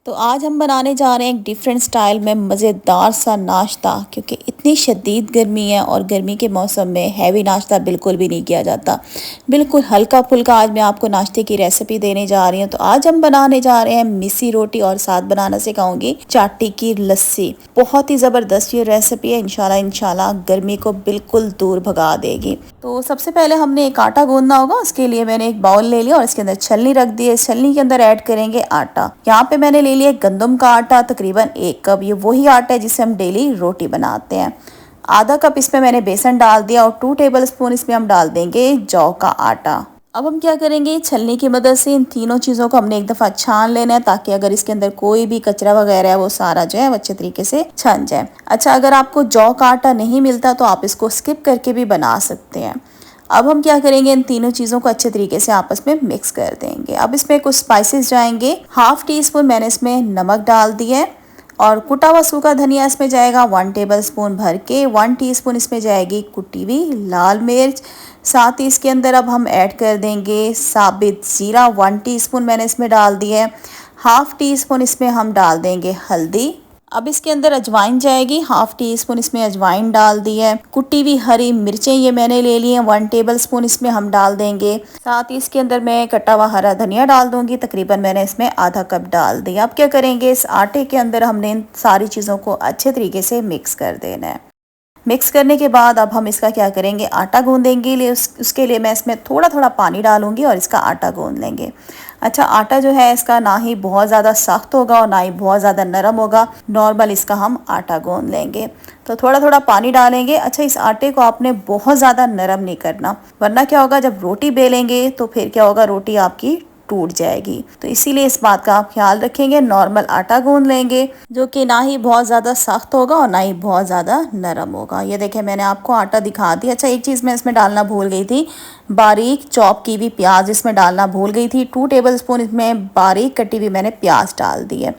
तो आज हम बनाने जा रहे हैं एक डिफरेंट स्टाइल में मज़ेदार सा नाश्ता, क्योंकि इतनी शदीद गर्मी है और गर्मी के मौसम में हैवी नाश्ता बिल्कुल भी नहीं किया जाता। बिल्कुल हल्का फुल्का आज मैं आपको नाश्ते की रेसिपी देने जा रही हूँ। तो आज हम बनाने जा रहे हैं मिस्सी रोटी और साथ बनाना सिखाऊंगी चाटी की लस्सी। बहुत ही ज़बरदस्त ये रेसिपी है, इंशाल्लाह इंशाल्लाह गर्मी को बिल्कुल दूर भगा देगी। तो सबसे पहले हमने एक आटा गूंदना होगा। उसके लिए मैंने एक बाउल ले लिया और इसके अंदर छलनी रख दी है। इस छलनी के अंदर ऐड करेंगे आटा। यहाँ पे मैंने ले लिया गंदम का आटा, तकरीबन 1 कप। ये वही आटा है जिससे हम डेली रोटी बनाते हैं। आधा कप इसमें मैंने बेसन डाल दिया और 2 टेबल स्पून इसमें हम डाल देंगे जौ का आटा। अब हम क्या करेंगे, छलनी की मदद से इन तीनों चीज़ों को हमने एक दफ़ा छान लेना है, ताकि अगर इसके अंदर कोई भी कचरा वगैरह है वो सारा जो है वो अच्छे तरीके से छन जाए। अच्छा, अगर आपको जौ का आटा नहीं मिलता तो आप इसको स्किप करके भी बना सकते हैं। अब हम क्या करेंगे, इन तीनों चीज़ों को अच्छे तरीके से आपस में मिक्स कर देंगे। अब इसमें कुछ स्पाइसेस जाएंगे। 1/2 टी-स्पून मैंने इसमें नमक डाल दिया है और कुटा हुआ सूखा धनिया इसमें जाएगा 1 टेबल स्पून भर के। 1 टीस्पून इसमें जाएगी कुटी हुई लाल मिर्च। साथ ही इसके अंदर अब हम ऐड कर देंगे साबित जीरा, 1 टीस्पून मैंने इसमें डाल दिया है। 1/2 टी-स्पून इसमें हम डाल देंगे हल्दी। अब इसके अंदर अजवाइन जाएगी, 1/2 टी-स्पून इसमें अजवाइन डाल दी है। कुटी हुई हरी मिर्चें ये मैंने ले ली हैं, 1 टेबल स्पून इसमें हम डाल देंगे। साथ ही इसके अंदर मैं कटा हुआ हरा धनिया डाल दूंगी, तकरीबन मैंने इसमें आधा कप डाल दिया। अब क्या करेंगे, इस आटे के अंदर हमने इन सारी चीज़ों को अच्छे तरीके से मिक्स कर देना है। मिक्स करने के बाद अब हम इसका क्या करेंगे, आटा गूंदेंगे। उसके लिए मैं इसमें थोड़ा थोड़ा पानी डालूंगी और इसका आटा गूंद लेंगे। अच्छा, आटा जो है इसका ना ही बहुत ज़्यादा सख्त होगा और ना ही बहुत ज़्यादा नरम होगा, नॉर्मल इसका हम आटा गूंद लेंगे। तो थोड़ा थोड़ा पानी डालेंगे। अच्छा, इस आटे को आपने बहुत ज़्यादा नरम नहीं करना, वरना क्या होगा, जब रोटी बेलेंगे तो फिर क्या होगा, रोटी आपकी टूट जाएगी। तो इसीलिए इस बात का आप ख्याल रखेंगे। नॉर्मल आटा गूंद लेंगे, जो कि ना ही बहुत ज़्यादा सख्त होगा और ना ही बहुत ज़्यादा नरम होगा। ये देखें, मैंने आपको आटा दिखा दिया। अच्छा, एक चीज़ मैं इसमें डालना भूल गई थी, बारीक चॉप की हुई प्याज इसमें डालना भूल गई थी। 2 टेबल स्पून इसमें बारीक कटी हुई मैंने प्याज डाल दी है।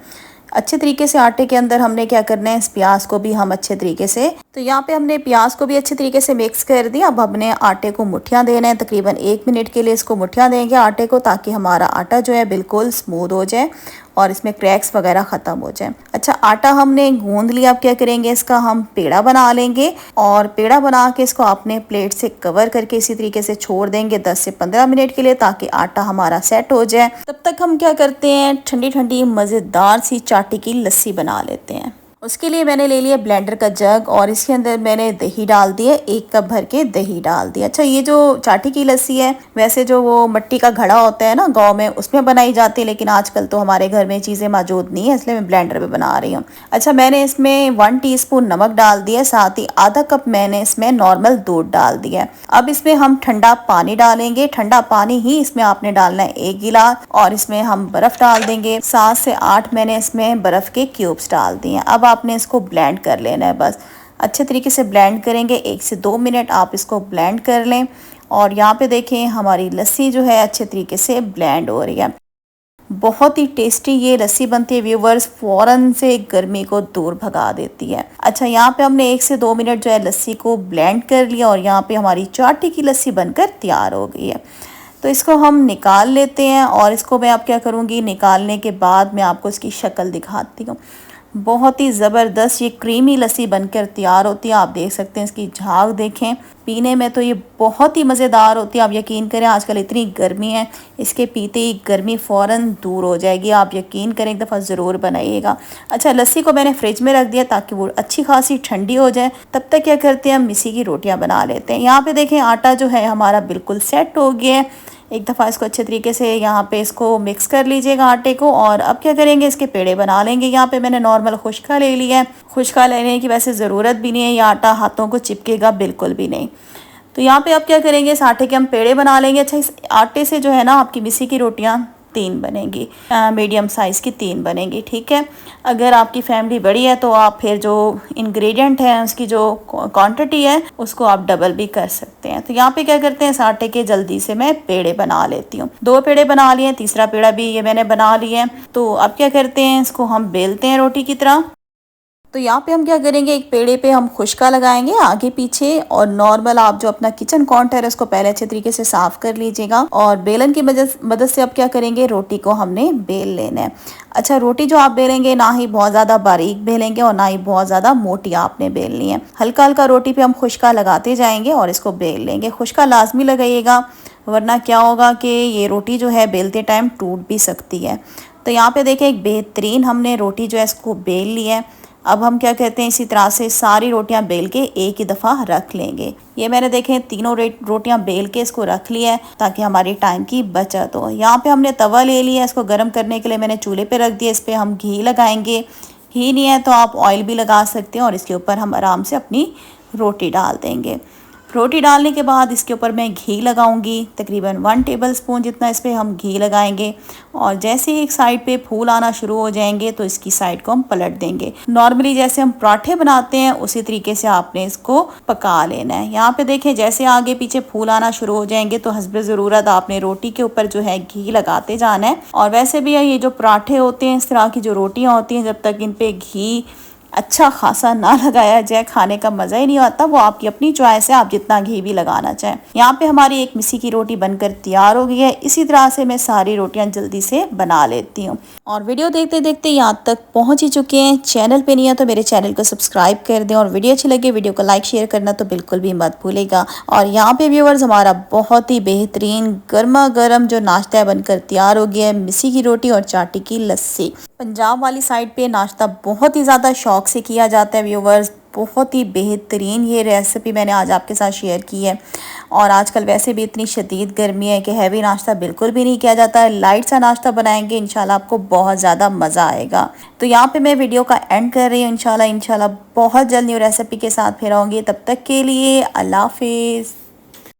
अच्छे तरीके से आटे के अंदर हमने क्या करना है, इस प्याज को भी हम अच्छे तरीके से, तो यहाँ पे हमने प्याज को भी अच्छे तरीके से मिक्स कर दिया। अब हमने आटे को मुठियाँ देना है, तकरीबन 1 मिनट के लिए इसको मुठियाँ देंगे आटे को, ताकि हमारा आटा जो है बिल्कुल स्मूथ हो जाए और इसमें क्रैक्स वगैरह ख़त्म हो जाए। अच्छा, आटा हमने गूंद लिया। अब क्या करेंगे, इसका हम पेड़ा बना लेंगे और पेड़ा बना के इसको अपने प्लेट से कवर करके इसी तरीके से छोड़ देंगे 10 से 15 मिनट के लिए, ताकि आटा हमारा सेट हो जाए। तब तक हम क्या करते हैं, ठंडी ठंडी मज़ेदार सी चाटी की लस्सी बना लेते हैं। उसके लिए मैंने ले लिया ब्लेंडर का जग और इसके अंदर मैंने दही डाल दिया, 1 कप भर के दही डाल दिया। अच्छा, ये जो चाटी की लस्सी है, वैसे जो वो मिट्टी का घड़ा होता है ना गांव में, उसमें बनाई जाती है, लेकिन आजकल तो हमारे घर में चीज़ें मौजूद नहीं है, इसलिए मैं ब्लेंडर में बना रही हूँ। अच्छा, मैंने इसमें 1 टीस्पून नमक डाल दिया, साथ ही आधा कप मैंने इसमें नॉर्मल दूध डाल दिया। अब इसमें हम ठंडा पानी डालेंगे। ठंडा पानी ही इसमें आपने डालना है, 1 गिलास, और इसमें हम बर्फ़ डाल देंगे। 7 से 8 मैंने इसमें बर्फ़ के क्यूब्स डाल दिए। अब आपने इसको ब्लेंड कर लेना है, बस अच्छे तरीके से ब्लेंड करेंगे। 1 से 2 मिनट आप इसको ब्लेंड कर लें। और यहाँ पे देखें, हमारी लस्सी जो है अच्छे तरीके से ब्लेंड हो रही है। बहुत ही टेस्टी ये लस्सी बनती है व्यूवर्स, फ़ौरन से गर्मी को दूर भगा देती है। अच्छा, यहाँ पे हमने 1 से 2 मिनट जो है लस्सी को ब्लेंड कर लिया और यहाँ पे हमारी चाटी की लस्सी बनकर तैयार हो गई है। तो इसको हम निकाल लेते हैं और इसको मैं अब क्या करूँगी, निकालने के बाद मैं आपको इसकी शक्ल दिखाती हूँ। बहुत ही ज़बरदस्त ये क्रीमी लस्सी बनकर तैयार होती है। आप देख सकते हैं, इसकी झाग देखें, पीने में तो ये बहुत ही मज़ेदार होती है। आप यकीन करें, आजकल इतनी गर्मी है, इसके पीते ही गर्मी फ़ौरन दूर हो जाएगी। आप यकीन करें, एक दफ़ा ज़रूर बनाइएगा। अच्छा, लस्सी को मैंने फ्रिज में रख दिया ताकि वो अच्छी खासी ठंडी हो जाए। तब तक क्या करते हैं, हम मिस्सी की रोटियाँ बना लेते हैं। यहाँ पर देखें, आटा जो है हमारा बिल्कुल सेट हो गया है। एक दफ़ा इसको अच्छे तरीके से यहाँ पे इसको मिक्स कर लीजिएगा आटे को। और अब क्या करेंगे, इसके पेड़े बना लेंगे। यहाँ पे मैंने नॉर्मल खुश्का ले लिया है। खुश्का लेने की वैसे ज़रूरत भी नहीं है, ये आटा हाथों को चिपकेगा बिल्कुल भी नहीं। तो यहाँ पे अब क्या करेंगे, इस आटे के हम पेड़े बना लेंगे। अच्छा, इस आटे से जो है ना आपकी मिस्सी की रोटियाँ 3 बनेंगी, मीडियम साइज़ की 3 बनेंगी, ठीक है। अगर आपकी फैमिली बड़ी है तो आप फिर जो इंग्रेडिएंट है उसकी जो क्वांटिटी है उसको आप डबल भी कर सकते हैं। तो यहाँ पे क्या करते हैं, इस आटे के जल्दी से मैं पेड़े बना लेती हूँ। 2 पेड़े बना लिए, तीसरा पेड़ा भी ये मैंने बना लिया है। तो अब क्या करते हैं, इसको हम बेलते हैं रोटी की तरह। तो यहाँ पे हम क्या करेंगे, एक पेड़े पे हम खुशका लगाएंगे आगे पीछे, और नॉर्मल आप जो अपना किचन काउंटर है उसको पहले अच्छे तरीके से साफ कर लीजिएगा। और बेलन की मदद से अब क्या करेंगे, रोटी को हमने बेल लेना है। अच्छा, रोटी जो आप बेलेंगे ना ही बहुत ज़्यादा बारीक बेलेंगे और ना ही बहुत ज़्यादा मोटी आपने बेलनी है। हल्का हल्का रोटी पे हम खुशका लगाते जाएंगे और इसको बेल लेंगे। खुशका लाजमी लगाइएगा, वरना क्या होगा कि ये रोटी जो है बेलते टाइम टूट भी सकती है। तो यहाँ पे देखें, एक बेहतरीन हमने रोटी जो है इसको बेल ली है। अब हम क्या कहते हैं, इसी तरह से सारी रोटियां बेल के एक ही दफ़ा रख लेंगे। ये मैंने देखें तीनों रोटियां बेल के इसको रख लिया है ताकि हमारी टाइम की बचत हो। यहाँ पे हमने तवा ले लिया, इसको गर्म करने के लिए मैंने चूल्हे पे रख दिया। इस पर हम घी लगाएंगे, घी नहीं है तो आप ऑयल भी लगा सकते हैं। और इसके ऊपर हम आराम से अपनी रोटी डाल देंगे। रोटी डालने के बाद इसके ऊपर मैं घी लगाऊंगी, तकरीबन 1 टेबलस्पून जितना इस पर हम घी लगाएंगे। और जैसे ही एक साइड पे फूल आना शुरू हो जाएंगे तो इसकी साइड को हम पलट देंगे। नॉर्मली जैसे हम पराठे बनाते हैं उसी तरीके से आपने इसको पका लेना है। यहाँ पे देखें, जैसे आगे पीछे फूल आना शुरू हो जाएंगे तो हस्ब ज़रूरत आपने रोटी के ऊपर जो है घी लगाते जाना है। और वैसे भी ये जो पराठे होते हैं, इस तरह की जो रोटियाँ होती हैं, जब तक इन पर घी अच्छा खासा ना लगाया जाए खाने का मज़ा ही नहीं आता। वो आपकी अपनी चॉइस है, आप जितना घी भी लगाना चाहें। यहाँ पे हमारी एक मिसी की रोटी बनकर तैयार हो गई है। इसी तरह से मैं सारी रोटियां जल्दी से बना लेती हूँ। और वीडियो देखते देखते यहाँ तक पहुँच ही चुके हैं। चैनल पे नहीं है तो मेरे चैनल को सब्सक्राइब कर दें, और वीडियो अच्छी लगे वीडियो को लाइक शेयर करना तो बिल्कुल भी मत भूलेगा। और यहाँ पे व्यूअर्स, हमारा बहुत ही बेहतरीन गर्मा गर्म जो नाश्ता बनकर तैयार हो गया है, मिसी की रोटी और चाटी की लस्सी। पंजाब वाली साइड पे नाश्ता बहुत ही ज़्यादा शौक से किया जाता है व्यूवर्स। बहुत ही बेहतरीन ये रेसिपी मैंने आज आपके साथ शेयर की है। और आजकल वैसे भी इतनी शदीद गर्मी है कि हैवी नाश्ता बिल्कुल भी नहीं किया जाता है। लाइट सा नाश्ता बनाएंगे, इंशाल्लाह आपको बहुत ज़्यादा मज़ा आएगा। तो यहाँ पे मैं वीडियो का एंड कर रही हूँ। इंशाल्लाह बहुत जल्द न्यू रेसिपी के साथ फिर आऊँगी। तब तक के लिए अल्लाह हाफिज़।